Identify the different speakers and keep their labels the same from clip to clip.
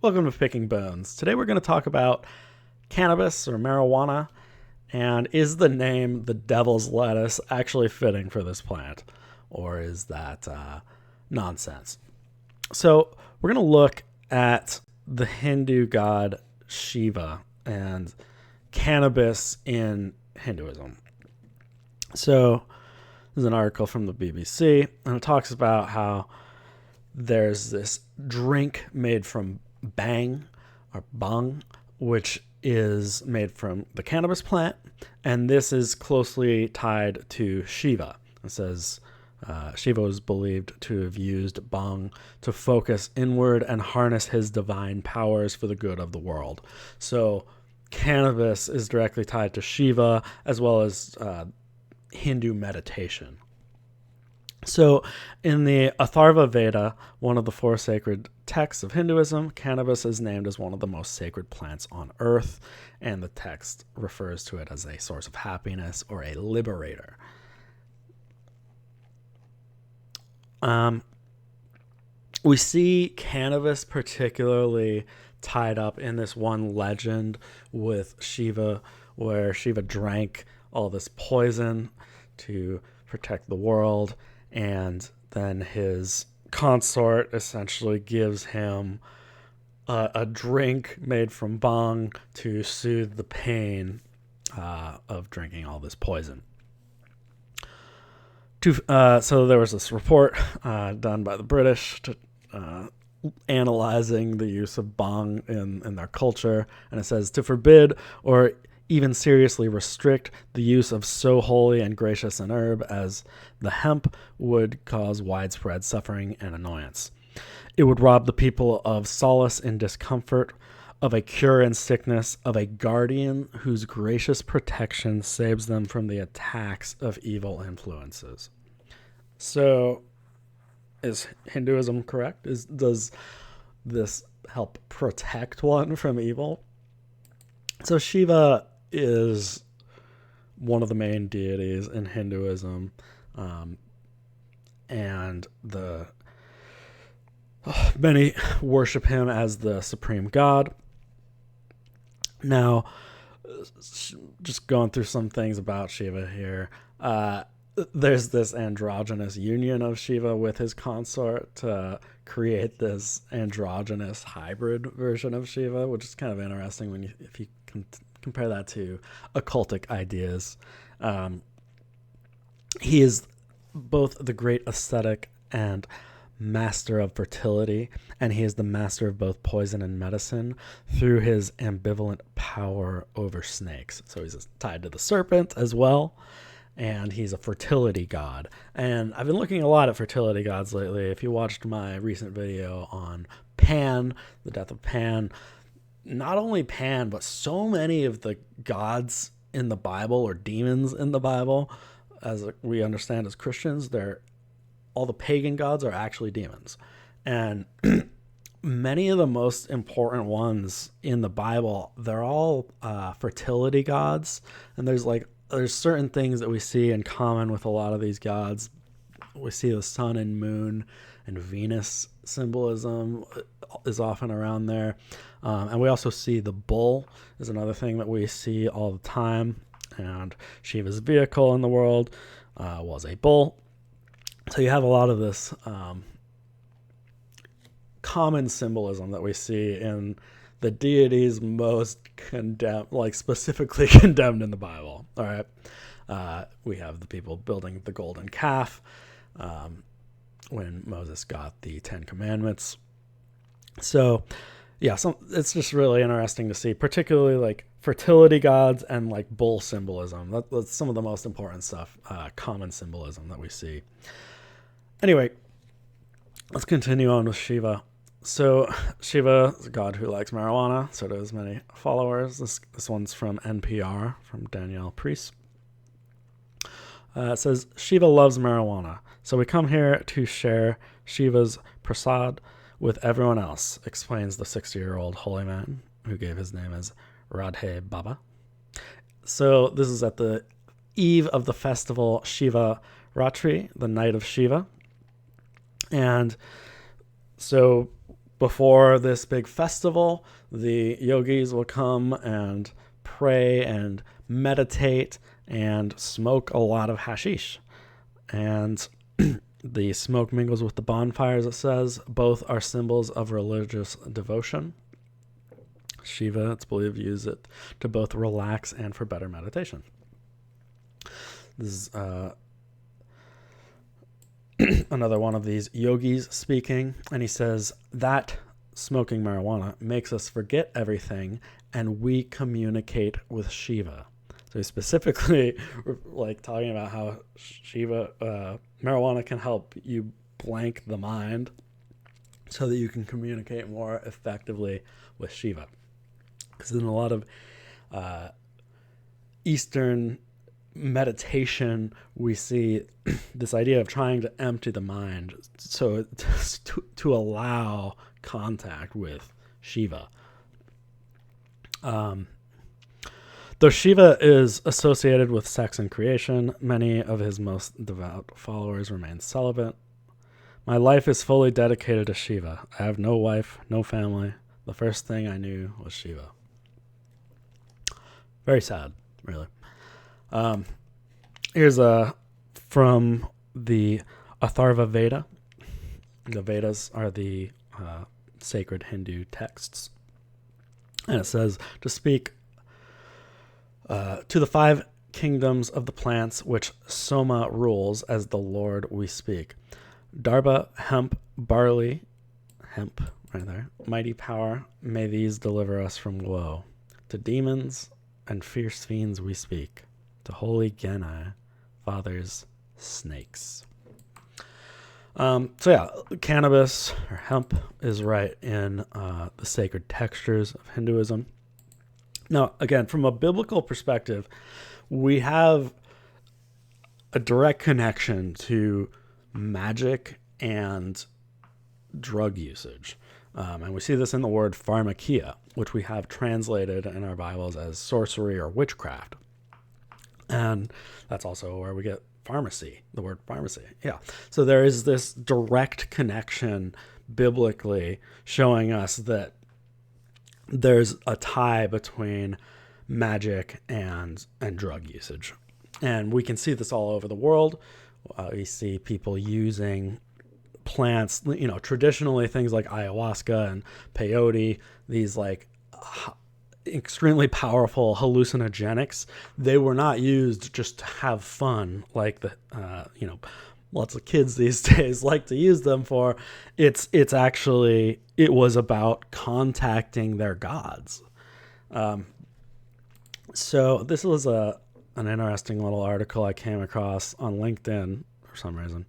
Speaker 1: Welcome to Picking Bones. Today we're going to talk about cannabis or marijuana, and is the name the devil's lettuce actually fitting for this plant, or is that nonsense? So we're going to look at the Hindu god Shiva and cannabis in Hinduism. So there's an article from the BBC, and it talks about how there's this drink made from bang or bang, which is made from the cannabis plant, and this is closely tied to Shiva. It says Shiva was believed to have used bang to focus inward and harness his divine powers for the good of the world. So cannabis is directly tied to Shiva as well as Hindu meditation. So in the Atharva Veda, one of the four sacred texts of Hinduism, cannabis is named as one of the most sacred plants on earth, and the text refers to it as a source of happiness or a liberator. We see cannabis particularly tied up in this one legend with Shiva, where Shiva drank all this poison to protect the world, and then his consort essentially gives him a drink made from bang to soothe the pain of drinking all this poison. So there was this report done by the British analyzing the use of bang in their culture, and it says to forbid or even seriously restrict the use of so holy and gracious an herb as the hemp would cause widespread suffering and annoyance. It would rob the people of solace in discomfort, of a cure in sickness, of a guardian whose gracious protection saves them from the attacks of evil influences. So, is Hinduism correct? Does this help protect one from evil? So Shiva is one of the main deities in Hinduism, and many worship him as the supreme god. Now, just going through some things about Shiva here, there's this androgynous union of Shiva with his consort to create this androgynous hybrid version of Shiva, which is kind of interesting if you can compare that to occultic ideas. He is both the great ascetic and master of fertility, and he is the master of both poison and medicine through his ambivalent power over snakes. So he's tied to the serpent as well, and he's a fertility god. And I've been looking a lot at fertility gods lately. If you watched my recent video on Pan, the death of Pan, not only Pan, but so many of the gods in the Bible, or demons in the Bible, as we understand as Christians, all the pagan gods are actually demons. And many of the most important ones in the Bible, they're all fertility gods. And there's certain things that we see in common with a lot of these gods. We see the sun and moon and Venus symbolism is often around there. And we also see the bull is another thing that we see all the time. And Shiva's vehicle in the world was a bull. So you have a lot of this common symbolism that we see in the deities most condemned, specifically condemned in the Bible. All right. We have the people building the golden calf when Moses got the 10 Commandments. So, yeah, it's just really interesting to see, particularly fertility gods and bull symbolism. That's some of the most important stuff, common symbolism that we see. Anyway, let's continue on with Shiva. So Shiva is a god who likes marijuana, so does many followers. This one's from NPR, from Danielle Priest. It says, Shiva loves marijuana, so we come here to share Shiva's prasad with everyone else, explains the 60-year-old holy man who gave his name as Radhe Baba. So this is at the eve of the festival Shiva Ratri, the night of Shiva. And so before this big festival, the yogis will come and pray and meditate and smoke a lot of hashish. And the smoke mingles with the bonfires, it says. Both are symbols of religious devotion. Shiva, it's believed, used it to both relax and for better meditation. This is another one of these yogis speaking, and he says that smoking marijuana makes us forget everything and we communicate with Shiva. So he's specifically like talking about how Shiva, marijuana can help you blank the mind so that you can communicate more effectively with Shiva. Because in a lot of Eastern meditation, we see this idea of trying to empty the mind so to allow contact with Shiva. Though Shiva is associated with sex and creation, many of his most devout followers remain celibate. My life is fully dedicated to Shiva. I have no wife, no family. The first thing I knew was Shiva. Very sad, really. Here's from the Atharva Veda. The Vedas are the sacred Hindu texts. And it says, to speak to the 5 kingdoms of the plants which Soma rules as the Lord we speak. Darba, hemp, barley, hemp, right there, mighty power, may these deliver us from woe. To demons and fierce fiends we speak. To holy Genai, fathers, snakes. Cannabis or hemp is right in the sacred textures of Hinduism. Now, again, from a biblical perspective, we have a direct connection to magic and drug usage. And we see this in the word Pharmakeia, which we have translated in our Bibles as sorcery or witchcraft. And that's also where we get pharmacy, the word pharmacy. Yeah. So there is this direct connection biblically showing us that there's a tie between magic and drug usage. And we can see this all over the world. We see people using plants, traditionally things like ayahuasca and peyote, these like extremely powerful hallucinogenics. They were not used just to have fun like the lots of kids these days like to use them for. It was about contacting their gods. So this was an interesting little article I came across on LinkedIn for some reason.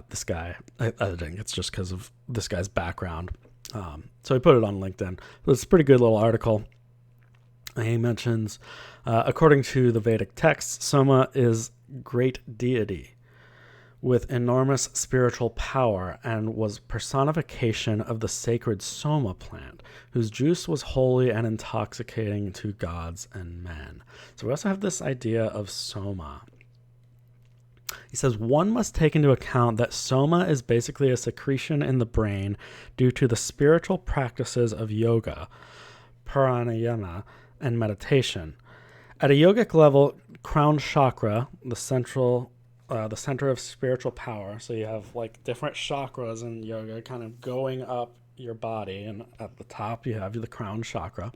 Speaker 1: This guy, I think it's just because of this guy's background. So he put it on LinkedIn. It's a pretty good little article. He mentions, according to the Vedic texts, Soma is great deity with enormous spiritual power and was personification of the sacred Soma plant, whose juice was holy and intoxicating to gods and men. So we also have this idea of Soma. He says, one must take into account that Soma is basically a secretion in the brain due to the spiritual practices of yoga, pranayama, and meditation. At a yogic level, crown chakra, the center of spiritual power. So you have like different chakras in yoga kind of going up your body, and at the top you have the crown chakra,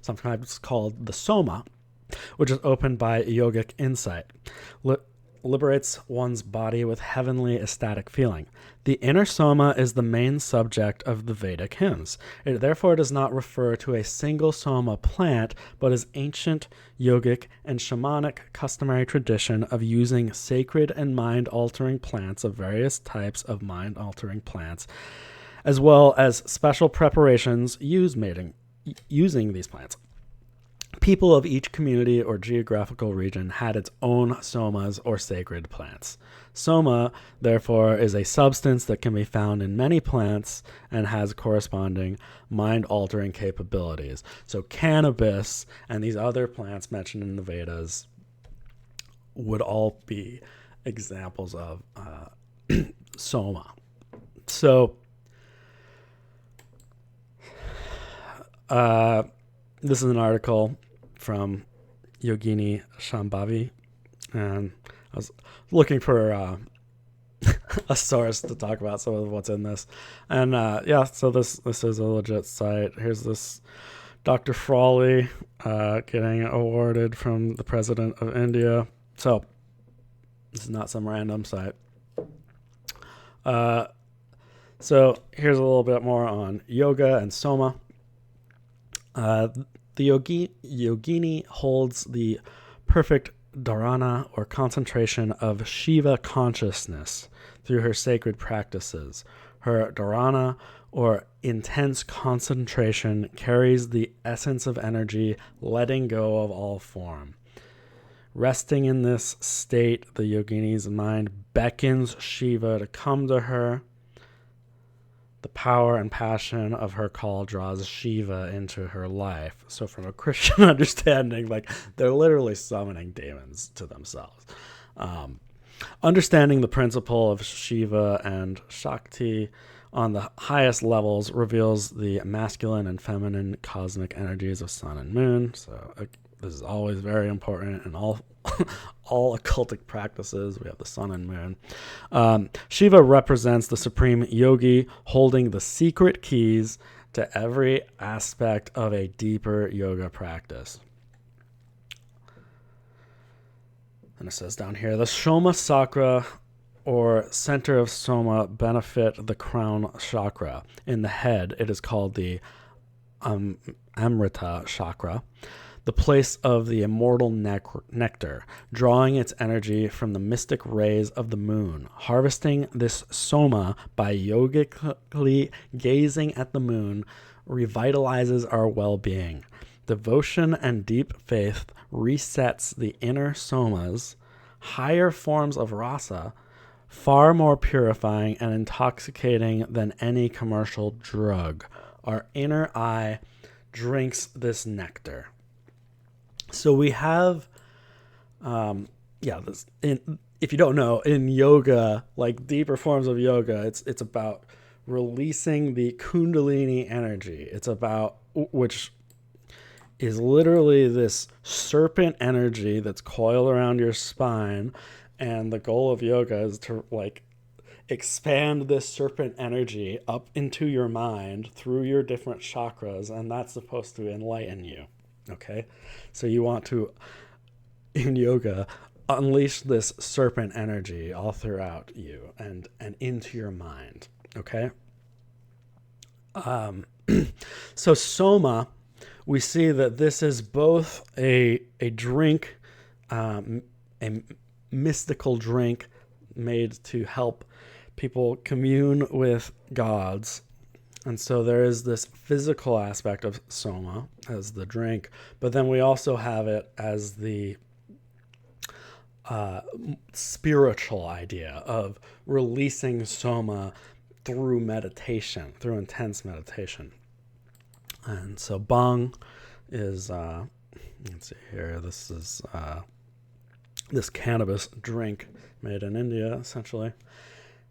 Speaker 1: sometimes called the Soma, which is opened by yogic insight. Liberates one's body with heavenly ecstatic feeling. The inner Soma is the main subject of the Vedic hymns. It therefore does not refer to a single Soma plant, but is ancient yogic and shamanic customary tradition of using sacred and mind-altering plants of various types of mind-altering plants, as well as special preparations using these plants. People of each community or geographical region had its own somas or sacred plants. Soma, therefore, is a substance that can be found in many plants and has corresponding mind-altering capabilities. So cannabis and these other plants mentioned in the Vedas would all be examples of Soma. So This is an article from Yogini Shambhavi, and I was looking for a source to talk about some of what's in this. And so this is a legit site. Here's this Dr. Frawley getting awarded from the president of India. So this is not some random site. So here's a little bit more on yoga and Soma. The yogini holds the perfect dharana, or concentration of Shiva consciousness through her sacred practices. Her dharana, or intense concentration, carries the essence of energy, letting go of all form. Resting in this state, the yogini's mind beckons Shiva to come to her. The power and passion of her call draws Shiva into her life. So from a Christian understanding, like, they're literally summoning demons to themselves. Understanding the principle of Shiva and Shakti on the highest levels reveals the masculine and feminine cosmic energies of sun and moon. So this is always very important in all occultic practices. We have the sun and moon. Shiva represents the supreme yogi, holding the secret keys to every aspect of a deeper yoga practice. And it says down here, the Soma Sakra, or center of Soma, benefit the crown chakra. In the head, it is called the Amrita chakra, the place of the immortal nectar, drawing its energy from the mystic rays of the moon. Harvesting this Soma by yogically gazing at the moon revitalizes our well-being. Devotion and deep faith resets the inner Somas, higher forms of rasa, far more purifying and intoxicating than any commercial drug. Our inner eye drinks this nectar. So we have, this. If you don't know, in yoga, like deeper forms of yoga, it's about releasing the Kundalini energy. It's about, which is literally this serpent energy that's coiled around your spine, and the goal of yoga is to expand this serpent energy up into your mind through your different chakras, and that's supposed to enlighten you. Okay, so you want to, in yoga, unleash this serpent energy all throughout you and into your mind. Okay, so Soma, we see that this is both a drink, a mystical drink made to help people commune with gods. And so there is this physical aspect of Soma as the drink, but then we also have it as the spiritual idea of releasing Soma through meditation, through intense meditation. And so Bhang is, let's see here, this is this cannabis drink made in India, essentially.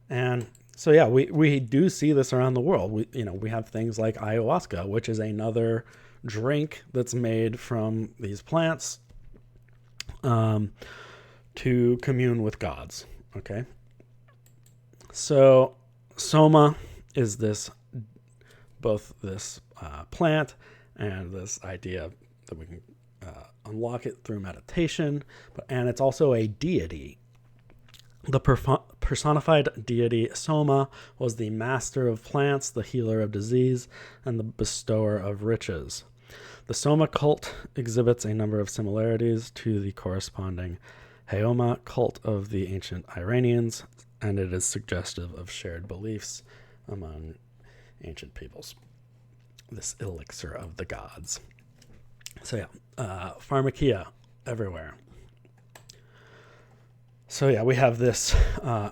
Speaker 1: And so yeah, we do see this around the world. We have things like ayahuasca, which is another drink that's made from these plants to commune with gods. Okay, so Soma is both this plant and this idea that we can unlock it through meditation, and it's also a deity. The personified deity Soma was the master of plants, the healer of disease, and the bestower of riches. The Soma cult exhibits a number of similarities to the corresponding Haoma cult of the ancient Iranians, and it is suggestive of shared beliefs among ancient peoples. This elixir of the gods. So yeah, Pharmakeia everywhere. So yeah, we have this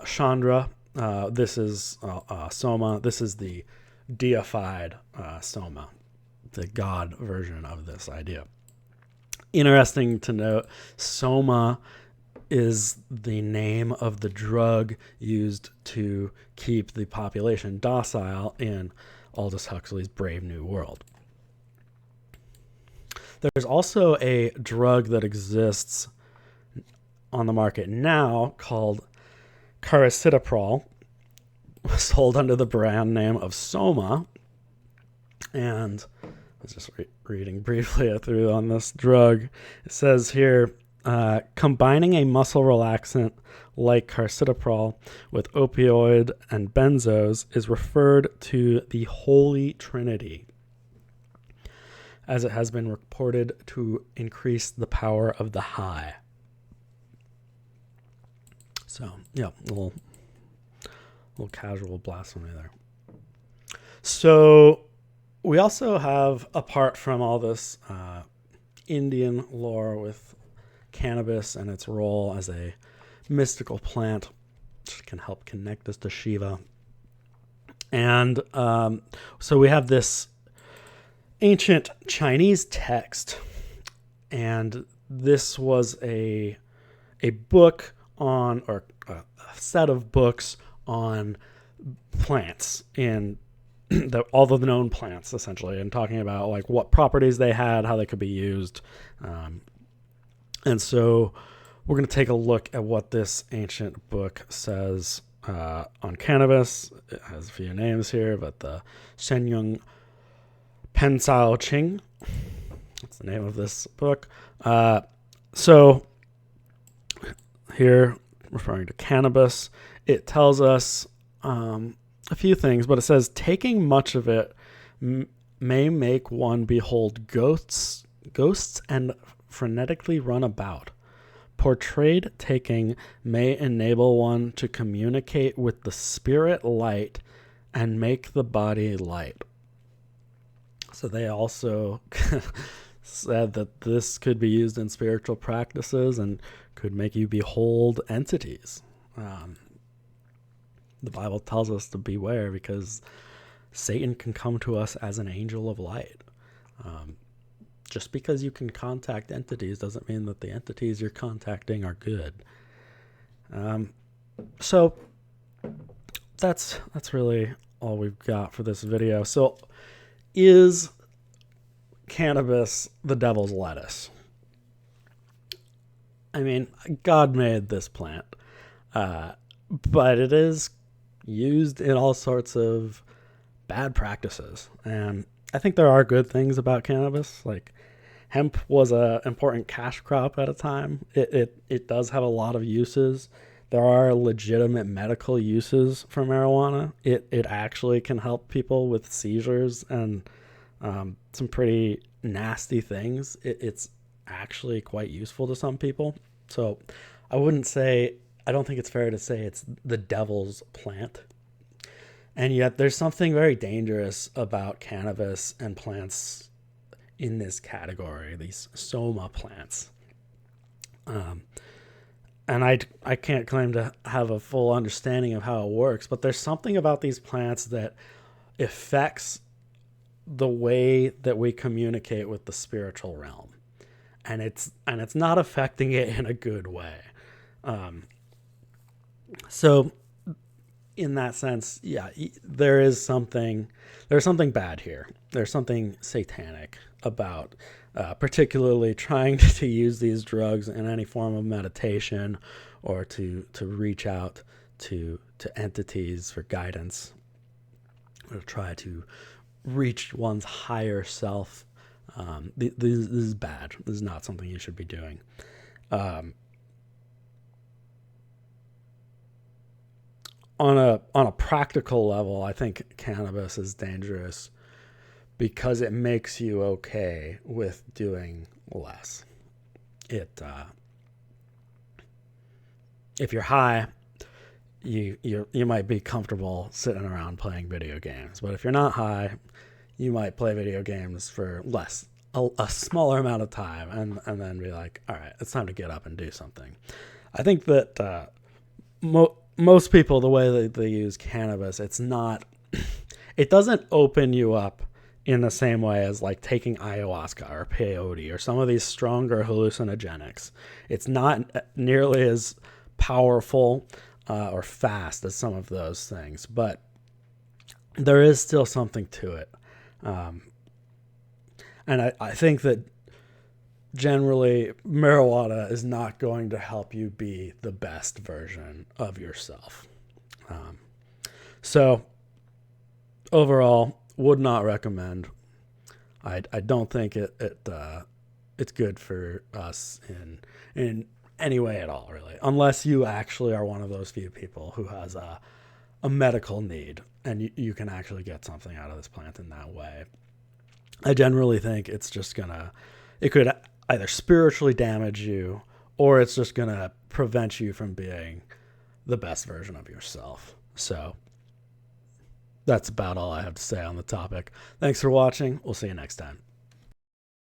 Speaker 1: Chandra. This is Soma. This is the deified Soma, the god version of this idea. Interesting to note, Soma is the name of the drug used to keep the population docile in Aldous Huxley's Brave New World. There's also a drug that exists on the market now called caricidiprol, sold under the brand name of Soma. And I was just reading briefly through on this drug. It says here, combining a muscle relaxant like caricidiprol with opioid and benzos is referred to the Holy Trinity, as it has been reported to increase the power of the high. So, yeah, a little casual blasphemy there. So, we also have, apart from all this Indian lore with cannabis and its role as a mystical plant, which can help connect us to Shiva. And so we have this ancient Chinese text, and this was a book on, or a set of books on plants in all the known plants, essentially, and talking about like what properties they had, how they could be used. And so we're going to take a look at what this ancient book says on cannabis. It has a few names here, but the Shenyang Pensao Ching, that's the name of this book. So here, referring to cannabis, it tells us a few things, but it says taking much of it may make one behold ghosts and frenetically run about. Portrayed taking may enable one to communicate with the spirit light and make the body light. So they also said that this could be used in spiritual practices and could make you behold entities. The Bible tells us to beware because Satan can come to us as an angel of light. Just because you can contact entities doesn't mean that the entities you're contacting are good. So that's really all we've got for this video. So is cannabis the devil's lettuce? I mean, God made this plant, but it is used in all sorts of bad practices. And I think there are good things about cannabis. Like hemp was an important cash crop at a time. It does have a lot of uses. There are legitimate medical uses for marijuana. It actually can help people with seizures and some pretty nasty things. It's actually quite useful to some people. So I don't think it's fair to say it's the devil's plant. And yet there's something very dangerous about cannabis and plants in this category, these Soma plants. And I can't claim to have a full understanding of how it works, but there's something about these plants that affects the way that we communicate with the spiritual realm. And it's not affecting it in a good way. So in that sense, yeah, there's something bad here. There's something satanic about particularly trying to use these drugs in any form of meditation or to reach out to entities for guidance or to try to reach one's higher self. This is bad. This is not something you should be doing. On a practical level, I think cannabis is dangerous because it makes you okay with doing less. If you're high, you might be comfortable sitting around playing video games, but if you're not high, you might play video games for a smaller amount of time, and then be like, all right, it's time to get up and do something. I think that most people, the way that they use cannabis, it doesn't open you up in the same way as like taking ayahuasca or peyote or some of these stronger hallucinogenics. It's not nearly as powerful or fast as some of those things, but there is still something to it. And I think that generally, marijuana is not going to help you be the best version of yourself. So overall, would not recommend. I don't think it's good for us in any way at all, really, unless you actually are one of those few people who has a medical need and you can actually get something out of this plant in that way. I generally think it could either spiritually damage you or it's just going to prevent you from being the best version of yourself. So that's about all I have to say on the topic. Thanks for watching. We'll see you next time.